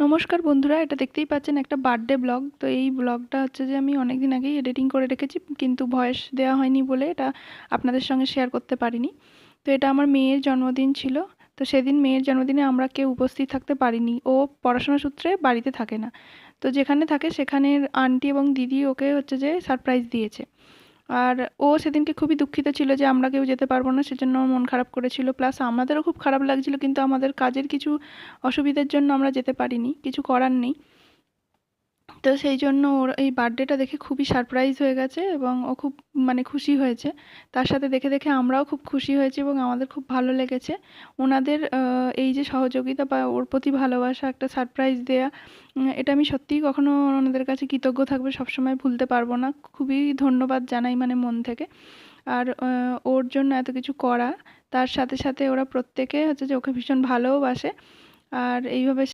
নমস্কার বন্ধুরা, এটা দেখতেই পাচ্ছেন একটা বার্থডে ব্লগ। তো এই ব্লগটা হচ্ছে যে আমি অনেক দিন আগেই এডিটিং করে রেখেছি, কিন্তু ভয়েস দেওয়া হয়নি বলে এটা আপনাদের সঙ্গে শেয়ার করতে পারিনি। তো এটা আমার মেয়ের জন্মদিন ছিল। তো সেদিন মেয়ের জন্মদিনে আমরা কেউ উপস্থিত থাকতে পারিনি। ও পড়াশোনা সূত্রে বাড়িতে থাকে না। তো যেখানে থাকে সেখানের আন্টি এবং দিদি ওকে হচ্ছে যে সারপ্রাইজ দিয়েছে। আর ও সেদিনকে খুবই দুঃখিত ছিল যে আমরা কেউ যেতে পারবো না, সেজন্য ওর মন খারাপ করেছিল। প্লাস আমাদেরও খুব খারাপ লাগছিল, কিন্তু আমাদের কাজের কিছু অসুবিধার জন্য আমরা যেতে পারিনি, কিছু করার নেই। তো সেই জন্য ওর এই বার্থডেটা দেখে খুবই সারপ্রাইজ হয়ে গেছে এবং ও খুব খুশি হয়েছে। তার সাথে দেখে দেখে আমরাও খুব খুশি হয়েছি এবং আমাদের খুব ভালো লেগেছে। ওনাদের এই যে সহযোগিতা বা ওর প্রতি ভালোবাসা, একটা সারপ্রাইজ দেয়া, এটা আমি সত্যিই কখনো ওনাদের কাছে কৃতজ্ঞ থাকবো, সবসময় ভুলতে পারবো না। খুবই ধন্যবাদ জানাই মন থেকে। আর ওর জন্য এত কিছু করা, তার সাথে সাথে ওরা প্রত্যেকে হচ্ছে যে ওকে ভীষণ ভালোও বাসে। আর এইভাবে